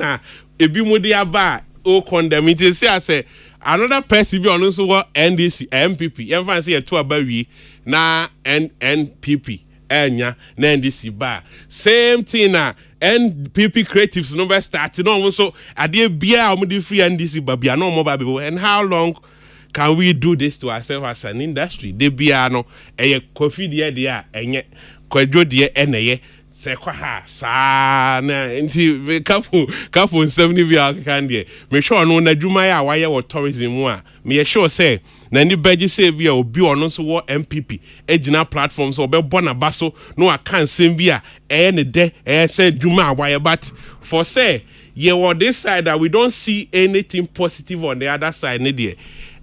ebi mo dia ba o condemn it say I say another person be on so NDC MPP yen fan say e to aba wi na NPP enya na NDC ba same thing na NPP creatives no be start no so ade bia o dey free NDC ba bia no mo ba be and how long can we do this to ourselves as an industry de bia no eye coffee de enye kwadwo de eneye se kwa ha sa na nti kapo 70 bia kan de me sure no na dwuma ya waye wo tourism mu a me sure say na ni beji say bia obi ono so wo MPP ejina platform so obebo na baso no aka nsem bia ne de say dwuma waye but for say ye on this side that we don't see anything positive on the other side ne de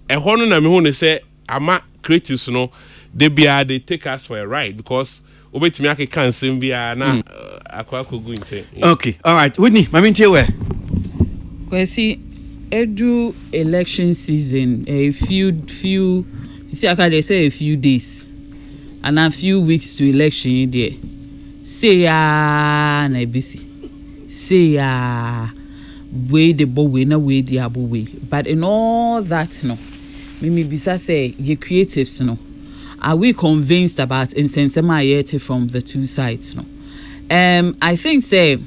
hono na me hu ne say ama creatives no they take us for a ride because obetimi akeka nsem bia na akwakogu nte. Okay, all right, Whitney mamintie we kwesi edu election season a few see they say a few days and a few weeks to election there say na busy say way the boy na way the abo way but in all that no me bisa say ye creatives no are we convinced about insensema from the two sides no I think say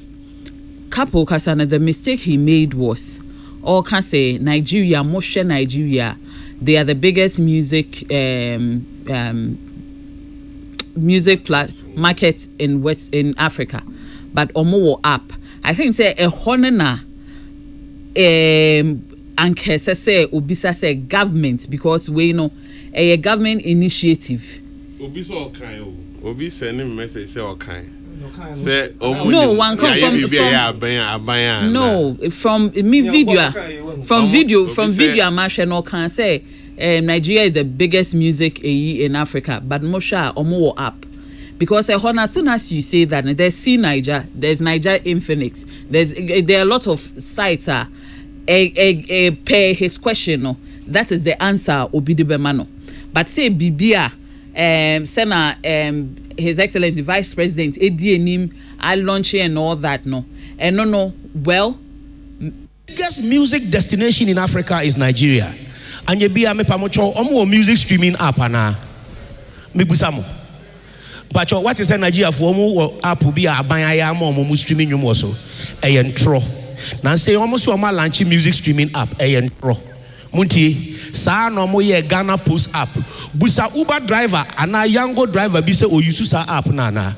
couple kasana the mistake he made was or can say Nigeria Moshe Nigeria they are the biggest music market in Africa but omo up I think say a honena anke say obisa say government because we know a government initiative obi so kan obi send him message say okan Say, no, one come from me video from video Amashano can say Nigeria is the biggest music in Africa, but Mosha Omo app. Because as soon as you say that, there's C Niger, there's Niger Infinix, there are a lot of sites per his question. No, that is the answer. Obidibemano. But say Bibia, Sena, His Excellency Vice President, ADNIM, I launch and all that. No, and no. Well, biggest music destination in Africa is Nigeria. And you be a me pamocho omo music streaming app ana me busamo. But what is Nigeria for omo app be a ban mo streaming you so e entro. Na say omo so ma launch music streaming app e entro. Munti sa no mo ye Ghana Post app. Busa Uber driver ana Yango driver be say o use sa app na.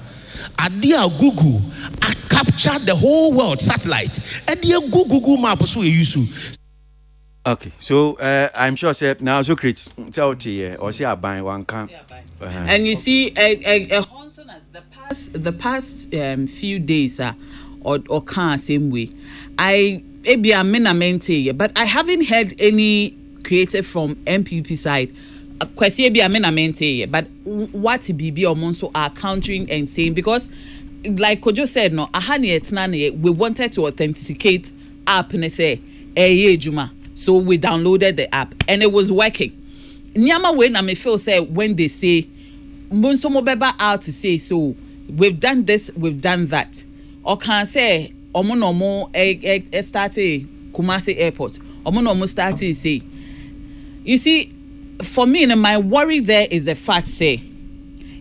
Adia Google I capture the whole world satellite. Adia Google map so you use. Okay, so I'm sure now so great. Tell you or say I buy one can. And you see, the past few days or can't same way. Maybe I'm menamente, but I haven't heard any creative from MPP side. Kwesi be menamente, but what BB or Monso are countering and saying because, like Kojo said, no, we wanted to authenticate app and say, Juma. So we downloaded the app and it was working. Nyama when I may feel say when they say Monso Mobeba out to say so we've done this, we've done that. Or can say Omonomo started Kumasi Airport. Omonomo started say. You see, for me, my worry there is the fact say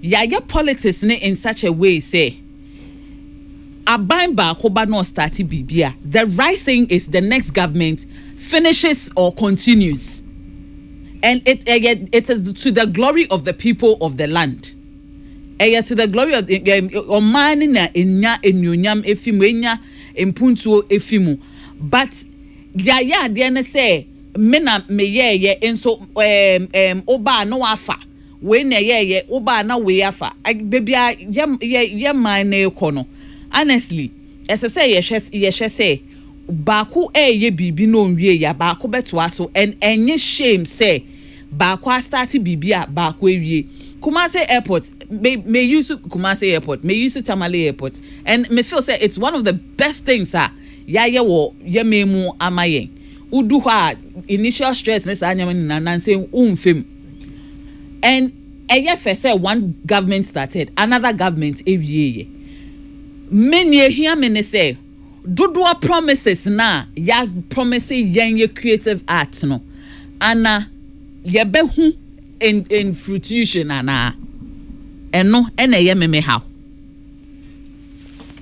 your politics in such a way say Abamba Koba no started Bibia. The right thing is the next government finishes or continues, and it is to the glory of the people of the land. To the glory of Omani na enya enyonyam efimu enya impuntuo efimu. But yaya de say mena meye enso oba no afa we na ye oba na we afa baby ye man na ekono. Honestly, as I say yes say Baku ye bibi no nwie ya Baku beto aso and enye shame say Baku started bibia Baku ewie Kumasi Airport may use Kumasi Airport may use Tamale Airport and me feel say it's one of the best things ya wo ye memu amayen udu ha initial stress ness anyam nan say umfem and say one government started another government ewie many here me say dodo promises na ya promise yen creative art no ana ye behu in fruition ana eno ena ye me how.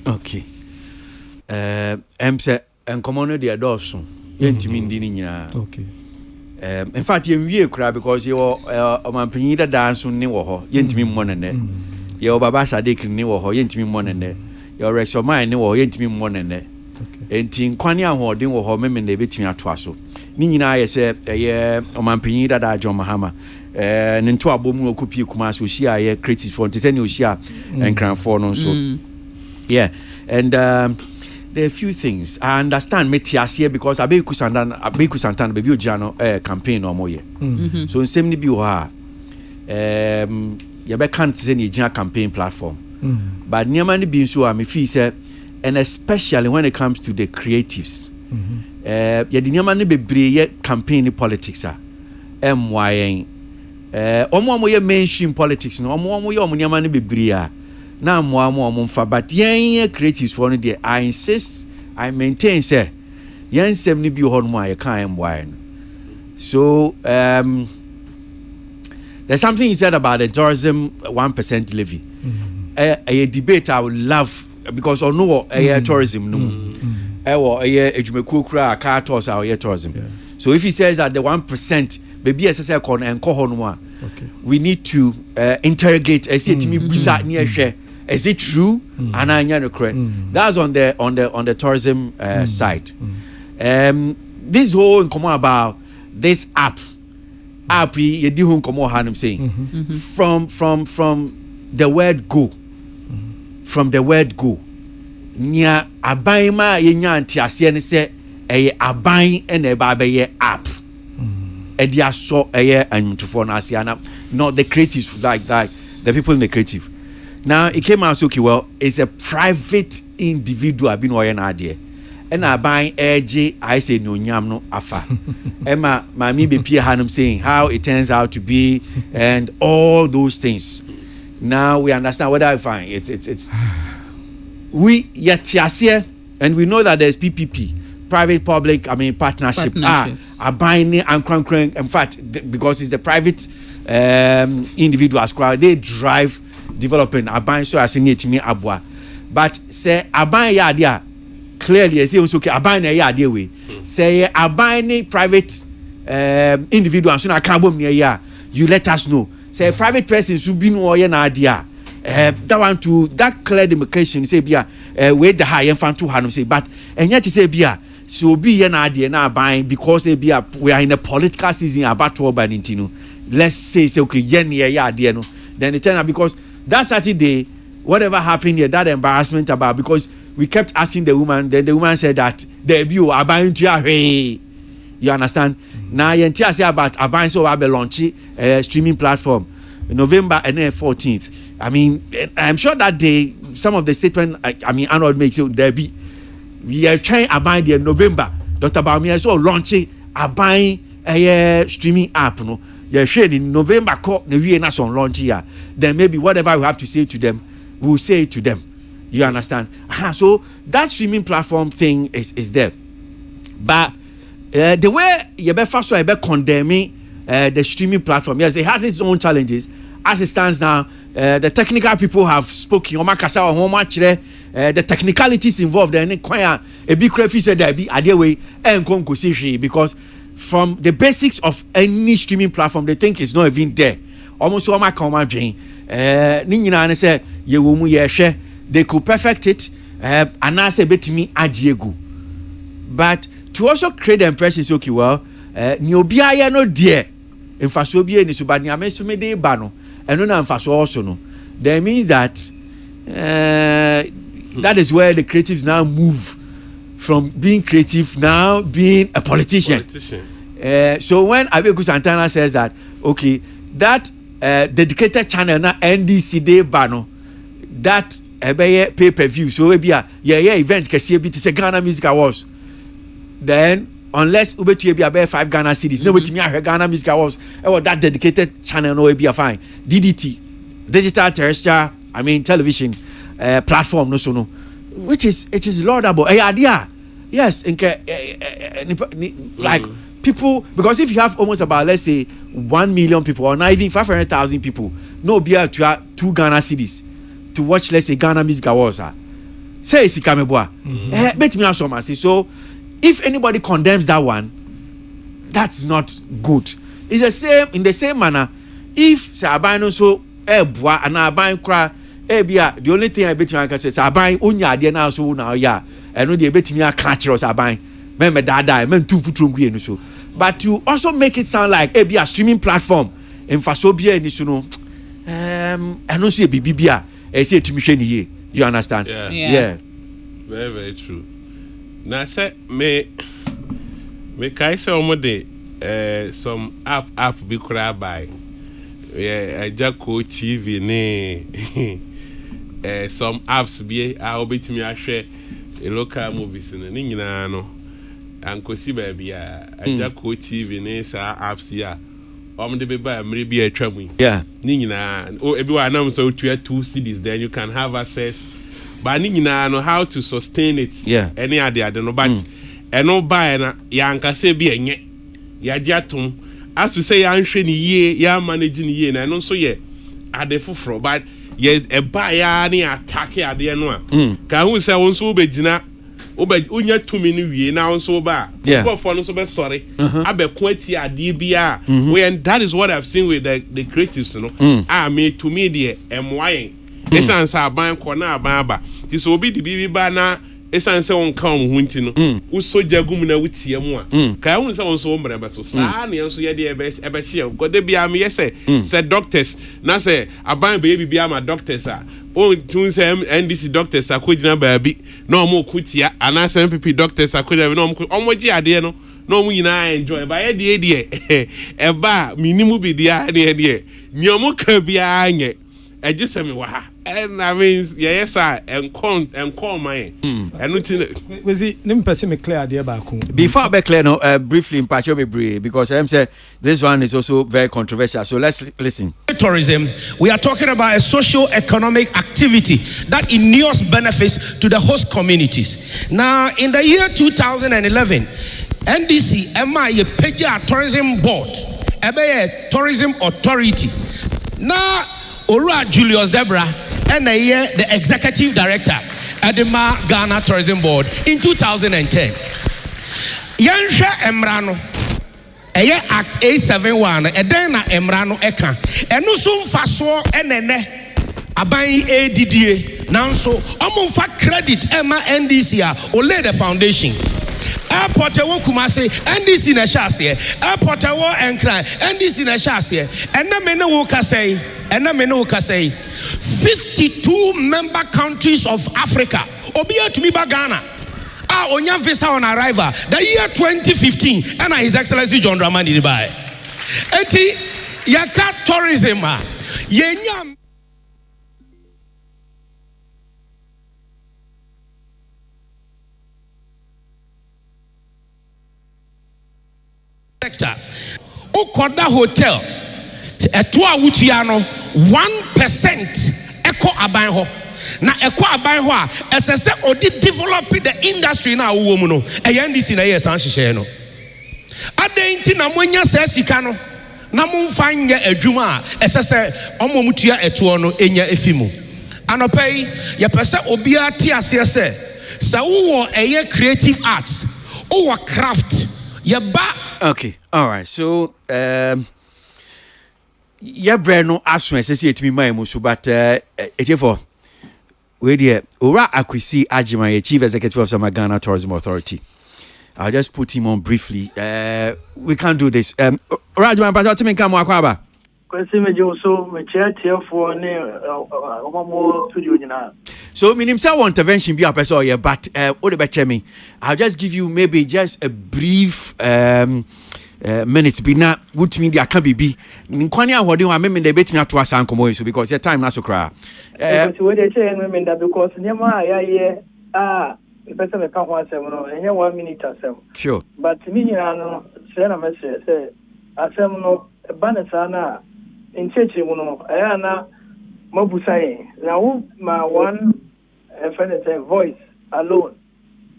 Okay, say enkomo no de adorso yentimi ndi ni nyina. Okay, in fact ye wie kura because you omanpanyi da dance ni wo ho yentimi mmɔ ne ye baba Sadik ni wo ho yentimi mmɔ ne your Rexomine ni wo yentimi mmɔ ne enti nkwane ahoden wo ho meme na ebetimi atoa so ni nyina ye se ye omanpanyi da John Mahama ne nto abomu okopie kuma so hia ye creative for ntse ne ohia enkranfo no so yeah and there are a few things I understand metiasie because abeku santan be bi ogiano campaign no moye so nsem ni bi wo ha ye be kan tse ne ogia campaign platform but niam ni bi so am fi say and especially when it comes to the creatives ye di niam ni bebre ye campaign politics MYN omo ye mainstream politics no omo ye omo niam ni bebre a na mo mfa but yen creatives for no there I insist I maintain say yen sem ni bi ho no ma ye kan MYN so there's something he said about the tourism 1% levy a debate I would love because I know tourism no ejumekuo kura car tours our tourism so if he says that the 1% maybe SSL kon enko ho no we need to interrogate is it me bisa ni ehwe is it true ananya no correct that's on the tourism side this whole nkomo about this app ye di hu nkomo hanum saying from the word go from the word go. Nya aban ma yenya ntiase ne se eye aban ene ba be ye app. Edia so eye anwutufo na asiana, not the creatives like that, the people in the creative. Now it came out so okay, well, it's a private individual been oye na ade. And I buy AJ, I say no nyam no afa. Emma, my me be Pierre Hanum saying how it turns out to be and all those things. Now we understand what I find. It's we yet here, and we know that there's PPP, private public. Partnership. Are buying and crank. In fact, because it's the private individuals crowd, they drive development. Are buying so as in it me abwa, but say are buying idea. Clearly, I say okay. Abine a year deal way. Say abine private individual. So na carbon near ya. You let us know. Say private person should be no na idea. That one to that clear demarcation. Say bia where the high infant to hanum say. But and yet say bia so be na idea na buying because say bia we are in a political season about to by Nintino. Let's say okay yen ya idea no. Then it turn out because that Saturday whatever happened here that embarrassment about because. We kept asking the woman, then the woman said that the view are buying to hey. You understand? Now you say about buying so have a launchy streaming platform November and then 14th. I mean, I'm sure that day some of the statement Arnold makes so there be we are trying to buy the November. Dr. Baumia so launching buying a streaming app no. You're sharing in November call the we not on launch here. Then maybe whatever we have to say to them, we'll say it to them. You understand? So that streaming platform thing is there. But the way you be first you be condemning the streaming platform, yes, it has its own challenges. As it stands now, the technical people have spoken. The technicalities involved, and a big crayfish said there be idea way and because from the basics of any streaming platform, they think it's not even there. Almost all my command drain. Say you will share. They could perfect it, and I say bet me adiegu. But to also create the impression, so okay, well, Nyobia no dear, in Fasobia ni subani amesume de bano, and no Faso also no. That means that that is where the creatives now move from being creative now being a politician. So when Abeku Santana says that, okay, that dedicated channel na NDC de bano, that pay-per-view so we be event can see it's a Ghana Music Awards then unless ubetu be 5 Ghana cedis nobody me Ghana Music Awards that dedicated channel no be fine DDT digital terrestrial television platform no so no which is laudable idea yes like people because if you have almost about let's say 1 million people or not even 500,000 people no be able to have 2 Ghana cedis to watch let's say Ghana Music Awards say it's Kameboa bet me so much so if anybody condemns that one that's not good. It's the same in the same manner if say aban so boa and aban kra bia the only thing I bet me can say aban onya ade na so na ya eno de bet me aka kire aban me dada me ntu putrum gu enu so but to also make it sound like bia streaming platform in fasobia eni so no eno so e bibia say to me you understand? Yeah. Very, very true. Now say me kai say omode some app be cry by Jacko TV ne some apps be a obetimi ahwe local movies ne nyina no ankosi ba bia Jacko TV ne sa apps ya de be buy mre bi atwam yeah ni nyina everyone am so 2 CDs then you can have access but ni nyina know how to sustain it any other no but eno buy na ya nkase bi enye ya giatum as to say ya nhwe ni ye ya manage ni ye na no so ye ade foforo but yes e buy ya ni attack ade no a ka hu say won so obegina unya tumi ni wie na nso ba for no so be sorry abeko ati ade bia when that is what I've seen with the creatives no me to me the MY esan sa ban ko na aban ba ti so obi di bibi ba na esan se won kan ho nti no uso jagum na wutie mu a ka hu se won so mre be so sa na enso ye de e be hie god de bia me ye say doctors na say aban be bibia ma doctors a oh tun say NDC doctors akwegyina baabi na omo kutia ana MPP doctors akwegyina na omo gi ade no na omo nyina enjoy ba ye de eba minimu bi dia de ni omo ka bia anye egiseme wa ha and I mean yes sir and call my and was it nim person me clear there back before I be clear no briefly in patch me because I'm say this one is also very controversial, so let's listen. Tourism, we are talking about a socio-economic activity that inures benefits to the host communities. Now in the year 2011 NDC MI Peja Tourism Board a tourism authority. Now Ora Julius Debra and the executive director at the Ghana Tourism Board in 2010. Yansha Emrano, Act A71, Edena Emrano Eka, and no soon faso and Abai ADDA. Now so, I'm for credit Emma NDC or lay the foundation. Airport wo Kumasi, NDC na shase. Airport wo Enkran, NDC na shase. And na me no ka say, 52 member countries of Africa. Obiya to me ba Ghana. Onya visa on arrival. The year 2015, and His Excellency John Dramani Dubai. Eti yaka tourism yenya sector. Ukoda hotel. Etua wutiano 1% echo abanho. Na echo abanho a esese odi develop the industry na wo mu no. NDC na yes an hihye no. Adenti na monya sa sika no. Na momfa nye adwuma a esese omomutua etuo no enya efimu. Anopai ye pese obia ti ase se sa wo eye creative arts, wo craft, ye ba. Okay, all right. So yeah, Breno aswen sesi etimi mai musu but etefo we there Ora Akwisi Ajima, Chief Executive of Sama Ghana Tourism Authority. I'll just put him on briefly. We can't do this. Ora Ajima pa timi kan mo akwaba. Kwesi mejo so me chia for ne omo studio nyina. So minim say one intervention bi apeso ye but what about me? I'll just give you maybe just a brief minutes be na would mean there can be nkwani ahode ho ameme de betimi ato asan komo so because your time na so kra we dey say ameme that because nyama ya the person me kan ho asem no enye 1 minute asem sure but me nyina no say na me say asem no banesa na ncheche mu no aya na mabusaye na wo ma one voice alone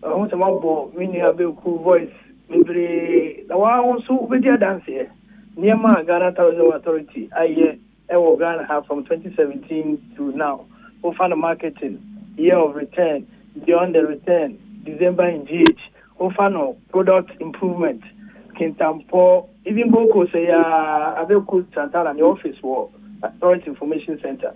I want to mabo mini abeku voice Libre, the one who with your dance here. Near my Ghana Tourism Authority, I Ghana have from 2017 to now. We found the marketing, year of return, beyond the return, December in GH. We found product improvement, Kintampo, even Boko say, Abeku Santana, the office for Authority Information Center.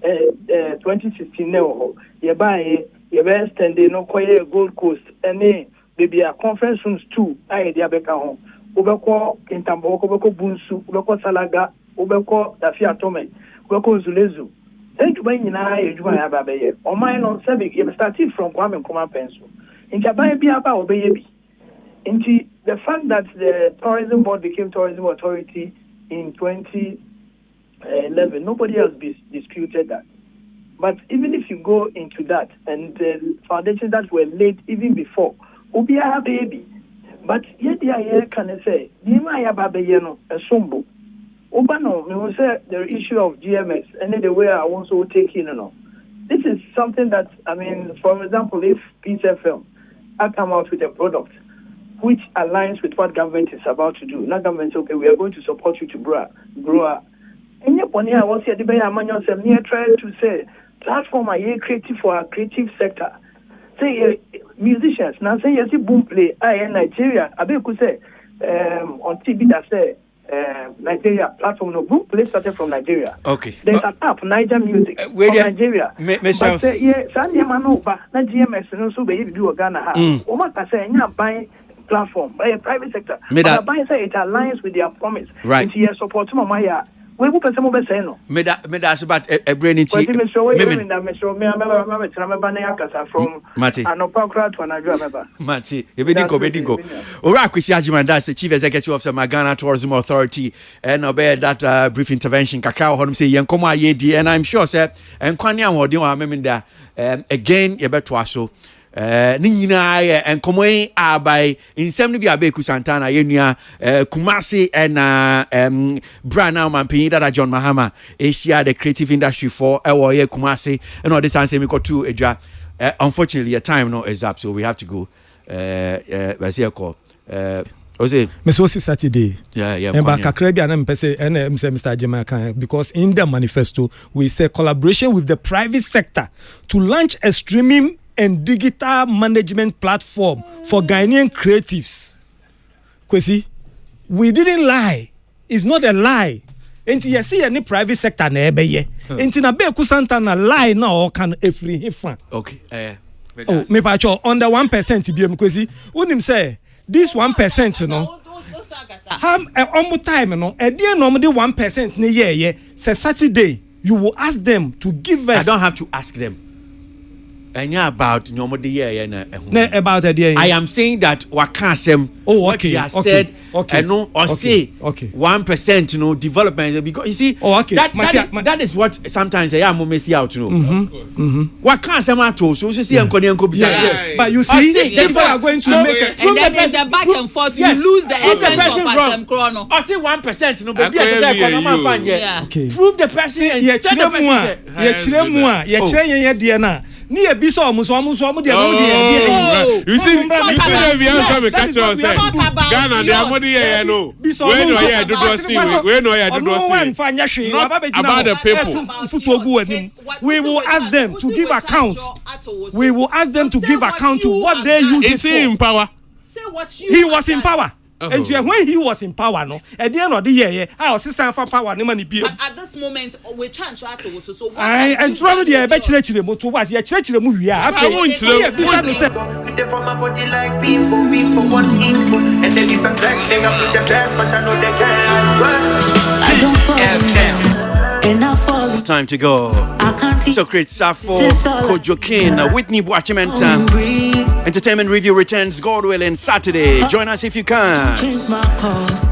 2016, no, you buy your best and they no quite Gold Coast, and baby a conference rooms too ai dia beka ho obeko Kintambo obeko Bunsu obeko Salaga obeko Dafia Tome obeko Zulezu enjuba nyina enjuba ya ba beye o man no sabe ye started from Kwame Nkrumah Pencil inja ba bia ba obeye bi inti the fact that the tourism board became tourism authority in 2011 nobody has disputed that, but even if you go into that and the foundations that were laid even before Ubia baby, but yet the air can say, Nima Babe no, a sumbo. Ubano, we will say the issue of GMS, and the way I also take in. This is something that, I mean, for example, if PCFM I come out with a product which aligns with what government is about to do, not government, okay, we are going to support you to grow. And yet, when I was here, the Bay Amanion said, near trying to say, platform are creative for our creative sector. Say musicians now say yes boom play in Nigeria abeku say on TV that say Nigeria platform no boom play started from Nigeria. Okay, there's an app Niger Music from Nigeria but say yeah Sandy Mano ba na GMS no so be do Ghana ha o ma ka say nya ban platform by a private sector but buy say it aligns with their promise right into your support mama ya we will person be say no. Me da about a brain in tea. Me show me from Mati. Anopakra to Anajua. Mati, Bedinko. Ora Kwesi Ajiman, that's the Chief Executive of the Ghana Tourism Authority, and obey that brief intervention. Kakao Honum say Yankoma Yedi, and I'm sure, sir, and Kwanya Wodi wa memenda again yebetwaso. Ni nyina en komoy abai insem no bi abeku Santana yenua Kumasi and Brana Mampini that John Mahama Asia the creative industry for ye Kumasi and all this answer me got to edwa unfortunately your time no is up so we have to go what's here call Ose Mesosi Saturday. Yeah. And back Kakrebi and Mr. GMA because in the manifesto we say collaboration with the private sector to launch a streaming and digital management platform for Ghanaian creatives. Kwesi, we didn't lie. It's not a lie. Enti you see any private sector na ebe ye. Enti na be kusantana lie na o kan efri hifan. Okay. Me pacho under 1% bi em kwesi. Unim say this 1% no. Omo time no. E dey no de 1% ne ye say Saturday you will ask them to give us. I don't have to ask them. About no about the I am saying that wakasem what he has said no or say 1% no development because you see that is what sometimes I am miss out no wakasem at all so see but you see people are going to make it and then there's a back and forth you lose the essence of some chrono I say 1% no but prove the person ni ebi so omuso de you see we answer me catch us say Ghana they are money here no we no here do about the people we will ask them to give account to what they use is he in power he was in power. And when he was in power, no, at the end of the year, I was for power. At this moment, we're trying to so. I and trouble the bachelor to was your church the movie. I want to from my body like people one info, and then if I'm black, they got the best, but I know they can't. Time to go. Socrates Safo, Kojo King, Whitney Boachimenta. Entertainment review returns, God willing, Saturday. Join us if you can.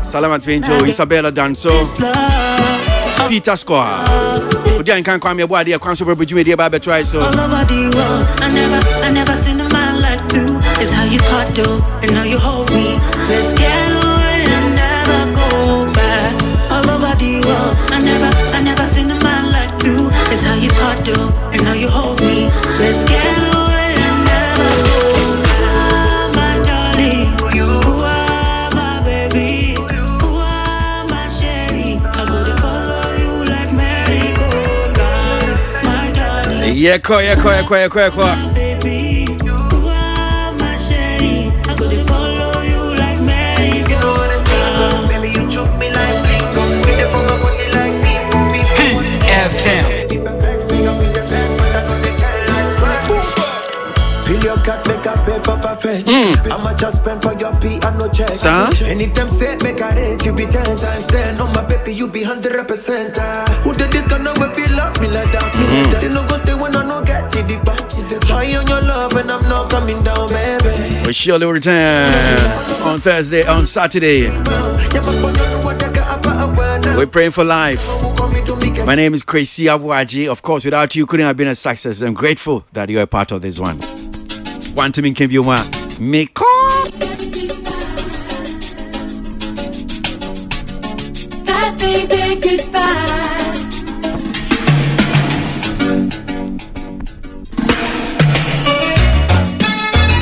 Salamat Pinto, Isabella Danso, Peter Square. Udian can't come your body, a consumer between the Bible try so. I never seen a man like you. It's how you cuddle and how you hold me. Let's get away and never go back. All over the world, I never seen a man like you. It's how you cuddle and how you hold me. Let's get away and never go back. My darling, you are my baby. You are my sherry. I would follow you like merry-go-round. My darling, Yeah. baby. You are my sherry. I would follow you like merry-go-round. Baby, you choke me like Blingo. With the from my body like people. Peace FM. Fill your cat, make a paper perfect. I'ma just spend for your pee and no check. And if them say make a rate, you be 10 times 10. Oh my baby, you be 100%. Who did this gonna feel up me like that? They no go stay when I no get it. High on your love and I'm not coming down, baby. We surely return on Thursday, on Saturday. We're praying for life. My name is Kwesi Abuaji. Of course, without you, couldn't have been a success. I'm grateful that you're a part of this one. One to me, Kimbiuma. Make Bye, baby, goodbye.